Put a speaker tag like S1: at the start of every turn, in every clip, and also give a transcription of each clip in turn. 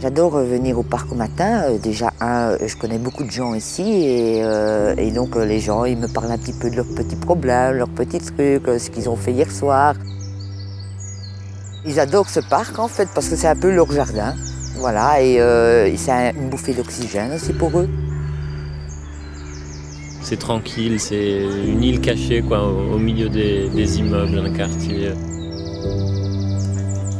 S1: J'adore venir au parc au matin. Déjà, je connais beaucoup de gens ici et donc les gens, ils me parlent un petit peu de leurs petits problèmes, leurs petits trucs, ce qu'ils ont fait hier soir. Ils adorent ce parc en fait parce que c'est un peu leur jardin. Voilà, et c'est une bouffée d'oxygène aussi pour eux.
S2: C'est tranquille, c'est une île cachée quoi, au milieu des immeubles d'un quartier.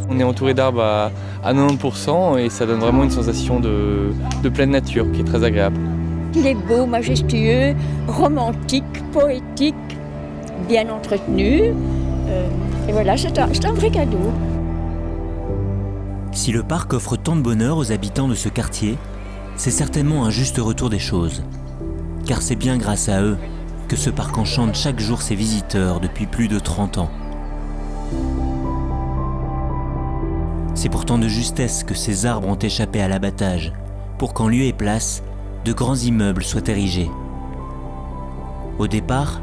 S3: On est entouré d'arbres à 90% et ça donne vraiment une sensation de pleine nature qui est très agréable.
S4: Il est beau, majestueux, romantique, poétique, bien entretenu. Et voilà, c'est un vrai cadeau.
S5: Si le parc offre tant de bonheur aux habitants de ce quartier, c'est certainement un juste retour des choses. Car c'est bien grâce à eux que ce parc enchante chaque jour ses visiteurs depuis plus de 30 ans. C'est pourtant de justesse que ces arbres ont échappé à l'abattage, pour qu'en lieu et place, de grands immeubles soient érigés. Au départ,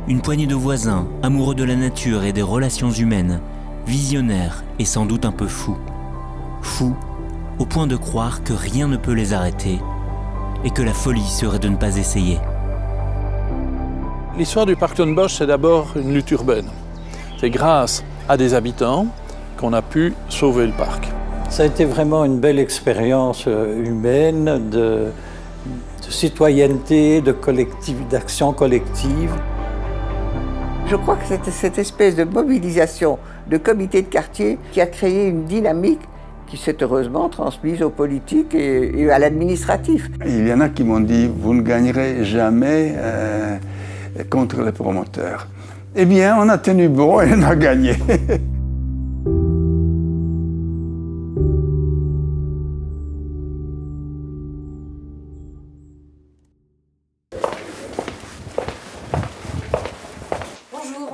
S5: une poignée de voisins, amoureux de la nature et des relations humaines, visionnaires et sans doute un peu fous. Fous au point de croire que rien ne peut les arrêter et que la folie serait de ne pas essayer.
S6: L'histoire du parc Ton Bosch, c'est d'abord une lutte urbaine. C'est grâce à des habitants qu'on a pu sauver le parc.
S7: Ça a été vraiment une belle expérience humaine, de citoyenneté, d'action collective.
S8: Je crois que c'était cette espèce de mobilisation de comités de quartier qui a créé une dynamique qui s'est heureusement transmise aux politiques et à l'administratif.
S9: Il y en a qui m'ont dit « vous ne gagnerez jamais contre les promoteurs ». Eh bien, on a tenu bon et on a gagné.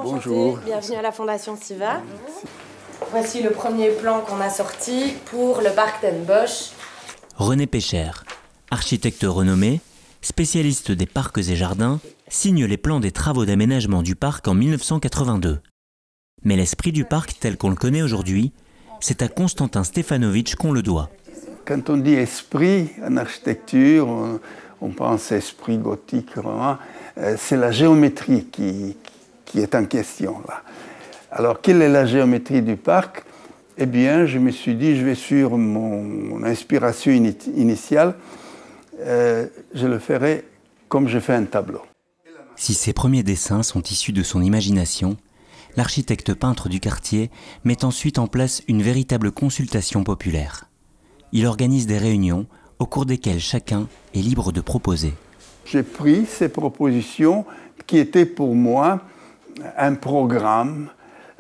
S10: Bonjour, bienvenue à la Fondation Siva. Voici le premier plan qu'on a sorti pour le parc Ton Bosch.
S5: René Pécher, architecte renommé, spécialiste des parcs et jardins, signe les plans des travaux d'aménagement du parc en 1982. Mais l'esprit du parc tel qu'on le connaît aujourd'hui, c'est à Constantin Stefanovic qu'on le doit.
S9: Quand on dit esprit en architecture, on pense esprit gothique, vraiment. C'est la géométrie qui est en question là. Alors, quelle est la géométrie du parc? Eh bien, je me suis dit, je vais sur mon inspiration initiale, je le ferai comme je fais un tableau.
S5: Si ces premiers dessins sont issus de son imagination, l'architecte peintre du quartier met ensuite en place une véritable consultation populaire. Il organise des réunions au cours desquelles chacun est libre de proposer.
S9: J'ai pris ces propositions qui étaient pour moi un programme,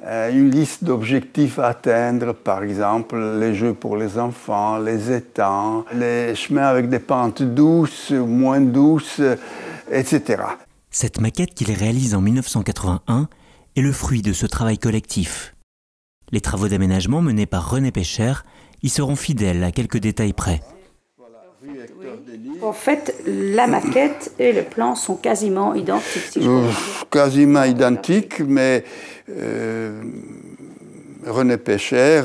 S9: une liste d'objectifs à atteindre, par exemple les jeux pour les enfants, les étangs, les chemins avec des pentes douces, moins douces, etc.
S5: Cette maquette qu'il réalise en 1981 est le fruit de ce travail collectif. Les travaux d'aménagement menés par René Pécher y seront fidèles à quelques détails près.
S11: En fait, la maquette et le plan sont quasiment identiques, si je peux dire.
S9: Quasiment identiques, mais René Pécher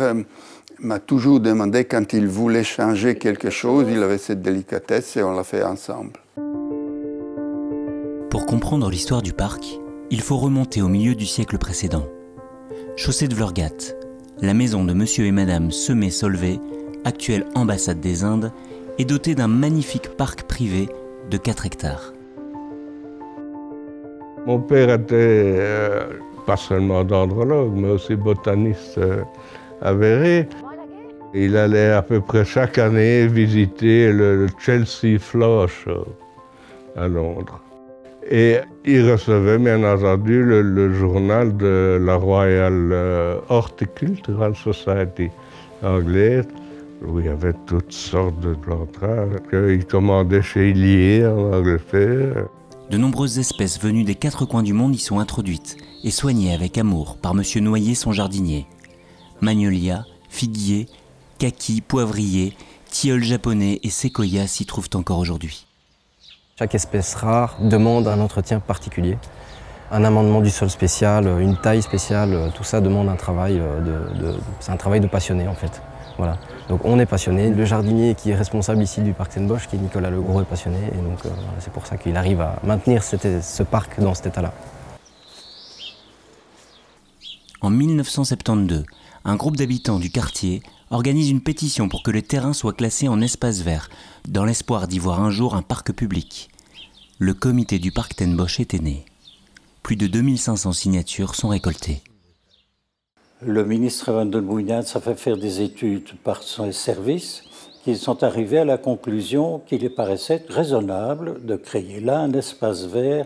S9: m'a toujours demandé quand il voulait changer quelque chose, il avait cette délicatesse et on l'a fait ensemble.
S5: Pour comprendre l'histoire du parc, il faut remonter au milieu du siècle précédent. Chaussée de Vlorgat, la maison de Monsieur et Madame Semé-Solvay, actuelle ambassade des Indes, est dotée d'un magnifique parc privé de 4 hectares.
S12: Mon père était pas seulement dendrologue, mais aussi botaniste avéré. Il allait à peu près chaque année visiter le Chelsea Flower Show à Londres. Et il recevait bien entendu le journal de la Royal Horticultural Society anglaise, où il y avait toutes sortes de plantes rares qu'il commandait chez Illier en Angleterre.
S5: De nombreuses espèces venues des 4 coins du monde y sont introduites et soignées avec amour par Monsieur Noyer, son jardinier. Magnolia, figuier, kaki, poivrier, tilleul japonais et séquoia s'y trouvent encore aujourd'hui.
S13: Chaque espèce rare demande un entretien particulier, un amendement du sol spécial, une taille spéciale, tout ça demande un travail c'est un travail de passionné en fait. Voilà. Donc on est passionné. Le jardinier qui est responsable ici du parc Ten Bosch, qui est Nicolas Legros, est passionné. Et donc c'est pour ça qu'il arrive à maintenir ce parc dans cet état-là.
S5: En 1972, un groupe d'habitants du quartier organise une pétition pour que les terrains soient classés en espace vert, dans l'espoir d'y voir un jour un parc public. Le comité du parc Ten Bosch était né. Plus de 2500 signatures sont récoltées.
S7: Le ministre Van den Booijnaert a fait faire des études par son service qui sont arrivés à la conclusion qu'il lui paraissait raisonnable de créer là un espace vert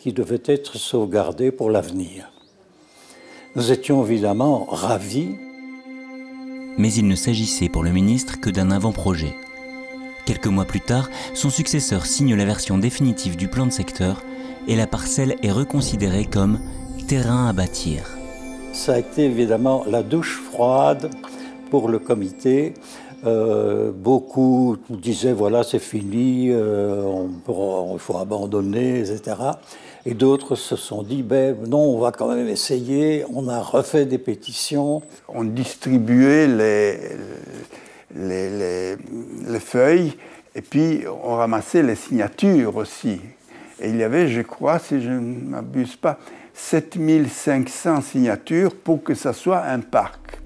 S7: qui devait être sauvegardé pour l'avenir. Nous étions évidemment ravis.
S5: Mais il ne s'agissait pour le ministre que d'un avant-projet. Quelques mois plus tard, son successeur signe la version définitive du plan de secteur et la parcelle est reconsidérée comme terrain à bâtir.
S7: Ça a été évidemment la douche froide pour le comité. Beaucoup disaient voilà c'est fini, il faut abandonner, etc. Et d'autres se sont dit, ben non, on va quand même essayer. On a refait des pétitions.
S9: On distribuait les feuilles et puis on ramassait les signatures aussi. Et il y avait, je crois, si je ne m'abuse pas, 7500 signatures pour que ça soit un parc.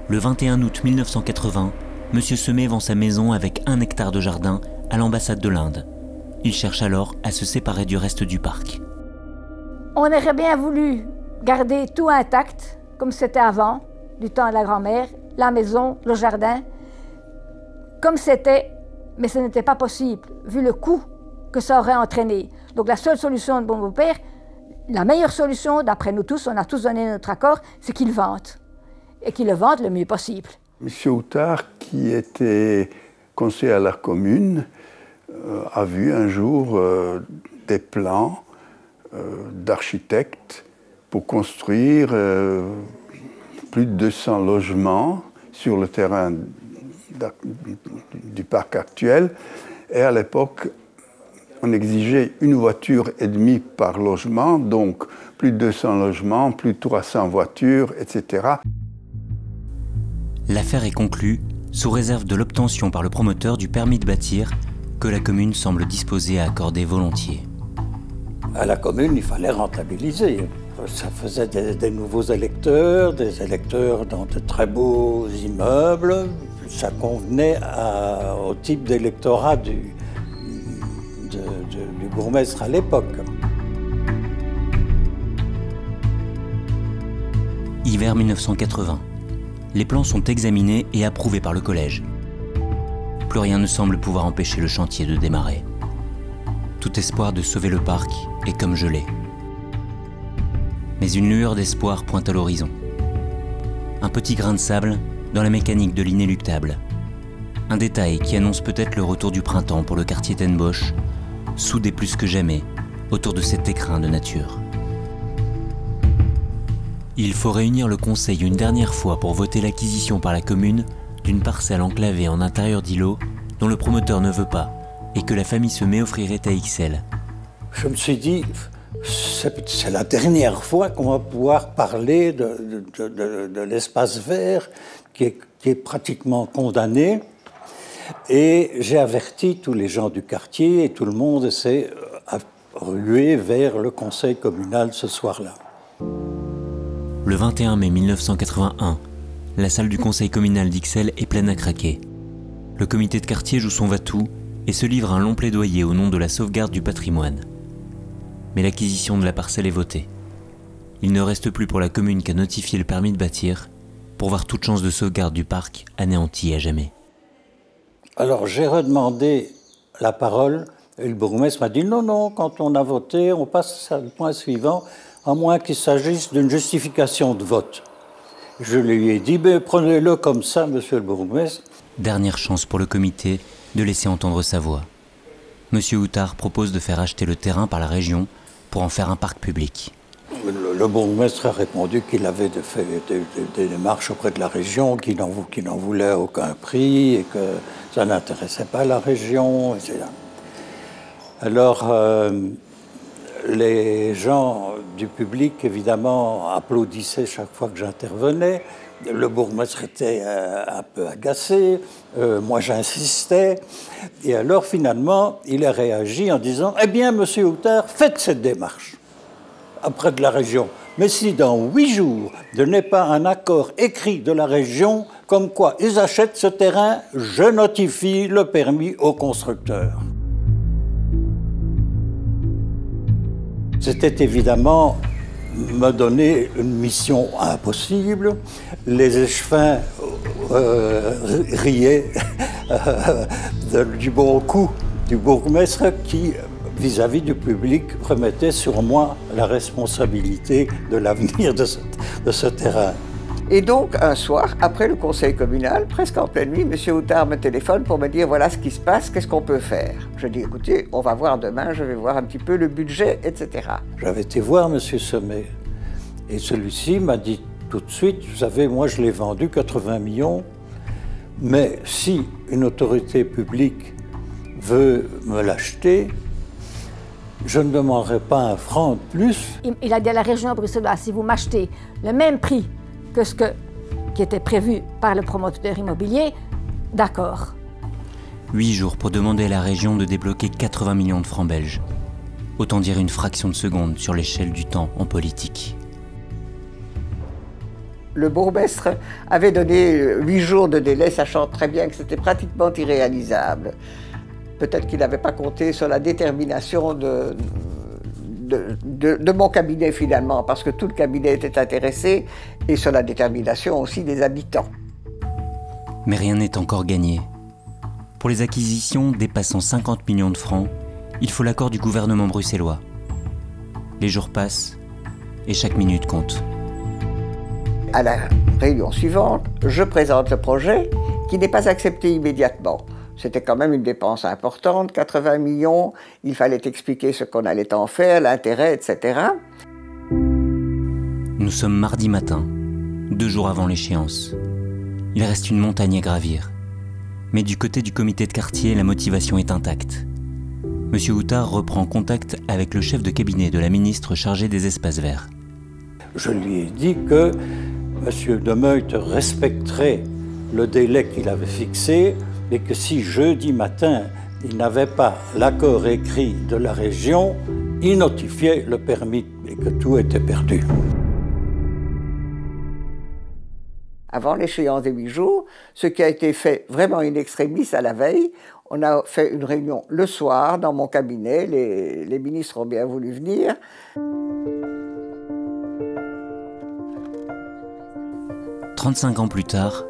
S5: Le 21 août 1980, M. Semet vend sa maison avec 1 hectare de jardin à l'ambassade de l'Inde. Il cherche alors à se séparer du reste du parc.
S14: On aurait bien voulu garder tout intact, comme c'était avant, du temps de la grand-mère, la maison, le jardin, comme c'était, mais ce n'était pas possible, vu le coût que ça aurait entraîné. Donc la seule solution de mon beau-père, la meilleure solution, d'après nous tous, on a tous donné notre accord, c'est qu'il vende. Et qu'il le vende le mieux possible.
S9: Monsieur Houtard, qui était conseiller à la commune, a vu un jour des plans d'architectes pour construire plus de 200 logements sur le terrain du parc actuel. Et à l'époque, on exigeait 1,5 voiture par logement, donc plus de 200 logements, plus de 300 voitures, etc.
S5: L'affaire est conclue sous réserve de l'obtention par le promoteur du permis de bâtir que la commune semble disposée à accorder volontiers.
S7: À la commune, il fallait rentabiliser. Ça faisait des nouveaux électeurs, des électeurs dans de très beaux immeubles. Ça convenait au type d'électorat du bourgmestre à l'époque.
S5: Hiver 1980. Les plans sont examinés et approuvés par le collège. Plus rien ne semble pouvoir empêcher le chantier de démarrer. Tout espoir de sauver le parc est comme gelé. Mais une lueur d'espoir pointe à l'horizon. Un petit grain de sable dans la mécanique de l'inéluctable. Un détail qui annonce peut-être le retour du printemps pour le quartier Ten Bosch, soudé plus que jamais autour de cet écrin de nature. Il faut réunir le conseil une dernière fois pour voter l'acquisition par la commune d'une parcelle enclavée en intérieur d'îlot dont le promoteur ne veut pas et que la famille Semet offrirait à XL.
S7: Je me suis dit, c'est la dernière fois qu'on va pouvoir parler de l'espace vert qui est pratiquement condamné. Et j'ai averti tous les gens du quartier et tout le monde s'est rué vers le conseil communal ce soir-là.
S5: Le 21 mai 1981, la salle du conseil communal d'Ixelles est pleine à craquer. Le comité de quartier joue son va-tout et se livre un long plaidoyer au nom de la sauvegarde du patrimoine. Mais l'acquisition de la parcelle est votée. Il ne reste plus pour la commune qu'à notifier le permis de bâtir pour voir toute chance de sauvegarde du parc anéantie à jamais.
S7: Alors j'ai redemandé la parole et le bourgmestre m'a dit non, non, quand on a voté, on passe au point suivant, à moins qu'il s'agisse d'une justification de vote. Je lui ai dit, ben, prenez-le comme ça, monsieur le bourgmestre.
S5: Dernière chance pour le comité de laisser entendre sa voix. Monsieur Houtard propose de faire acheter le terrain par la région pour en faire un parc public.
S7: Le bourgmestre a répondu qu'il avait fait des démarches auprès de la région, qu'il n'en voulait aucun prix et que ça n'intéressait pas la région, etc. Alors, les gens du public, évidemment, applaudissaient chaque fois que j'intervenais. Le bourgmestre était un peu agacé, moi j'insistais, et alors finalement il a réagi en disant « Eh bien, monsieur Houtard, faites cette démarche auprès de la région. Mais si dans 8 jours, je n'ai pas un accord écrit de la région comme quoi ils achètent ce terrain, je notifie le permis au constructeur. » C'était évidemment me donner une mission impossible. Les échevins riaient du bon coup du bourgmestre qui, vis-à-vis du public, remettait sur moi la responsabilité de l'avenir de ce terrain.
S8: Et donc, un soir, après le conseil communal, presque en pleine nuit, M. Houtard me téléphone pour me dire « Voilà ce qui se passe, qu'est-ce qu'on peut faire ?» Je dis « Écoutez, on va voir demain, je vais voir un petit peu le budget, etc. »
S7: J'avais été voir M. Sommet, et celui-ci m'a dit tout de suite « Vous savez, moi je l'ai vendu 80 millions, mais si une autorité publique veut me l'acheter, je ne demanderai pas un franc de plus. »
S14: Il a dit à la région bruxelloise, si vous m'achetez le même prix que ce qui était prévu par le promoteur immobilier, d'accord.
S5: 8 jours pour demander à la région de débloquer 80 millions de francs belges. Autant dire une fraction de seconde sur l'échelle du temps en politique.
S8: Le bourgmestre avait donné 8 jours de délai, sachant très bien que c'était pratiquement irréalisable. Peut-être qu'il n'avait pas compté sur la détermination de mon cabinet finalement, parce que tout le cabinet était intéressé, et sur la détermination aussi des habitants.
S5: Mais rien n'est encore gagné. Pour les acquisitions dépassant 50 millions de francs, il faut l'accord du gouvernement bruxellois. Les jours passent et chaque minute compte.
S8: À la réunion suivante, je présente le projet qui n'est pas accepté immédiatement. C'était quand même une dépense importante, 80 millions, il fallait expliquer ce qu'on allait en faire, l'intérêt, etc.
S5: Nous sommes mardi matin, 2 jours avant l'échéance. Il reste une montagne à gravir. Mais du côté du comité de quartier, la motivation est intacte. Monsieur Houtard reprend contact avec le chef de cabinet de la ministre chargée des espaces verts.
S7: Je lui ai dit que M. de Meute respecterait le délai qu'il avait fixé, et que si jeudi matin, il n'avait pas l'accord écrit de la région, il notifiait le permis et que tout était perdu.
S8: Avant l'échéance des 8 jours, ce qui a été fait vraiment in extremis à la veille, on a fait une réunion le soir dans mon cabinet, les ministres ont bien voulu venir. «
S5: 35 ans plus tard,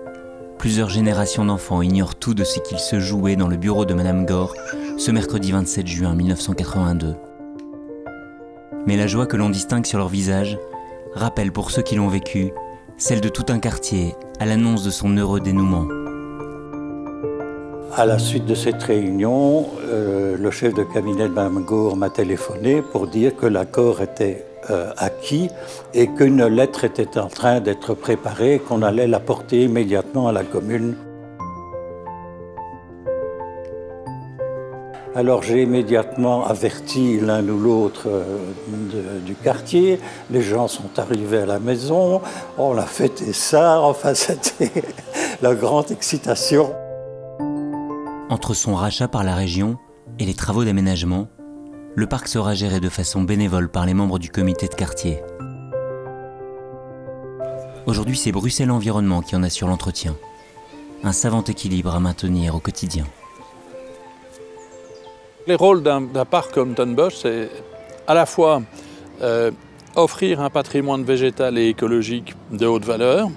S5: plusieurs générations d'enfants ignorent tout de ce qu'il se jouait dans le bureau de Madame Gore ce mercredi 27 juin 1982. Mais la joie que l'on distingue sur leur visage rappelle pour ceux qui l'ont vécu celle de tout un quartier à l'annonce de son heureux dénouement.
S7: À la suite de cette réunion, le chef de cabinet de Mme Gore m'a téléphoné pour dire que l'accord était acquis et qu'une lettre était en train d'être préparée, qu'on allait la porter immédiatement à la commune. Alors j'ai immédiatement averti l'un ou l'autre du quartier, les gens sont arrivés à la maison, on a fêté ça, enfin c'était la grande excitation.
S5: Entre son rachat par la région et les travaux d'aménagement, le parc sera géré de façon bénévole par les membres du comité de quartier. Aujourd'hui, c'est Bruxelles Environnement qui en assure l'entretien. Un savant équilibre à maintenir au quotidien.
S6: Les rôles d'un parc comme Ten Bosch, c'est à la fois offrir un patrimoine végétal et écologique de haute valeur,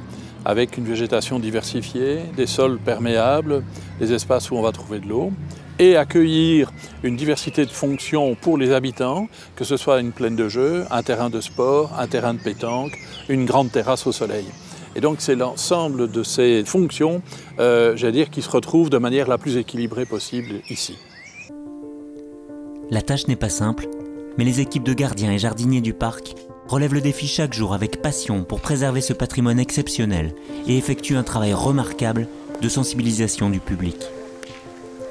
S6: avec une végétation diversifiée, des sols perméables, des espaces où on va trouver de l'eau, et accueillir une diversité de fonctions pour les habitants, que ce soit une plaine de jeu, un terrain de sport, un terrain de pétanque, une grande terrasse au soleil. Et donc c'est l'ensemble de ces fonctions, j'allais dire, qui se retrouvent de manière la plus équilibrée possible ici.
S5: La tâche n'est pas simple, mais les équipes de gardiens et jardiniers du parc relèvent le défi chaque jour avec passion pour préserver ce patrimoine exceptionnel et effectuent un travail remarquable de sensibilisation du public.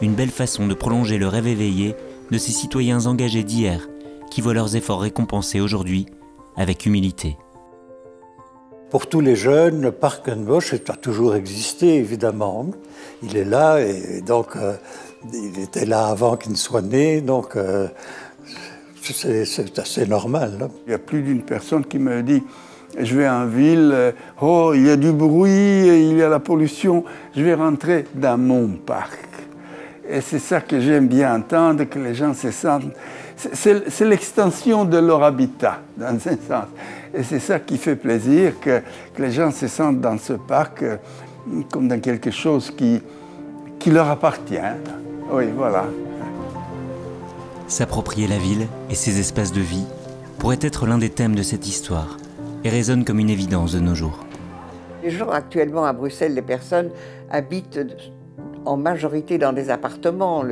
S5: Une belle façon de prolonger le rêve éveillé de ces citoyens engagés d'hier qui voient leurs efforts récompensés aujourd'hui avec humilité.
S7: Pour tous les jeunes, le parc Bosch a toujours existé, évidemment. Il est là, et donc il était là avant qu'il ne soit né, donc c'est assez normal. Hein.
S9: Il y a plus d'une personne qui me dit « Je vais en ville, oh, il y a du bruit, il y a la pollution, je vais rentrer dans mon parc. » Et c'est ça que j'aime bien entendre, que les gens se sentent... C'est l'extension de leur habitat, dans un sens. Et c'est ça qui fait plaisir, que les gens se sentent dans ce parc comme dans quelque chose qui leur appartient. Oui, voilà.
S5: S'approprier la ville et ses espaces de vie pourrait être l'un des thèmes de cette histoire et résonne comme une évidence de nos jours.
S8: Les gens actuellement à Bruxelles, les personnes habitent en majorité dans des appartements,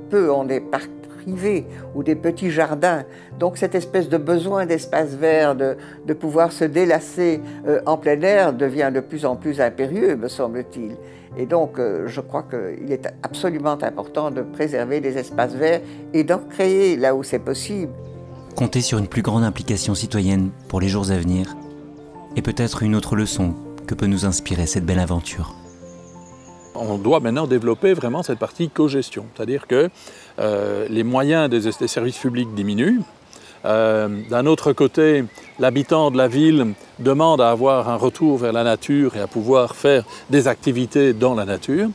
S8: peu ont des parcs privés ou des petits jardins. Donc cette espèce de besoin d'espace vert, de pouvoir se délasser en plein air devient de plus en plus impérieux, me semble-t-il. Et donc je crois qu'il est absolument important de préserver les espaces verts et d'en créer là où c'est possible.
S5: Compter sur une plus grande implication citoyenne pour les jours à venir est peut-être une autre leçon que peut nous inspirer cette belle aventure.
S6: On doit maintenant développer vraiment cette partie co-gestion, c'est-à-dire que les moyens des services publics diminuent. D'un autre côté, l'habitant de la ville demande à avoir un retour vers la nature et à pouvoir faire des activités dans la nature.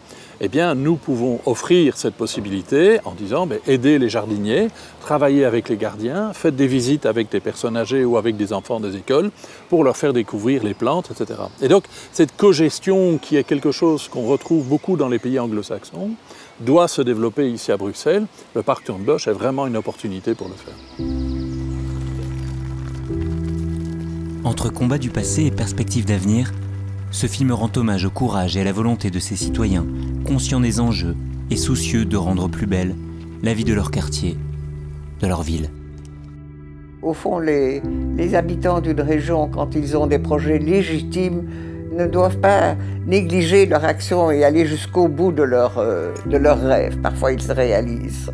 S6: Eh bien, nous pouvons offrir cette possibilité en disant aidez les jardiniers, travaillez avec les gardiens, faites des visites avec des personnes âgées ou avec des enfants des écoles pour leur faire découvrir les plantes, etc. Et donc, cette cogestion qui est quelque chose qu'on retrouve beaucoup dans les pays anglo-saxons doit se développer ici à Bruxelles. Le parc Turnbush est vraiment une opportunité pour le faire.
S5: Entre combat du passé et perspectives d'avenir, ce film rend hommage au courage et à la volonté de ses citoyens, conscients des enjeux et soucieux de rendre plus belle la vie de leur quartier, de leur ville.
S8: Au fond, les habitants d'une région, quand ils ont des projets légitimes, ne doivent pas négliger leur action et aller jusqu'au bout de leurs rêves. Parfois, ils se réalisent.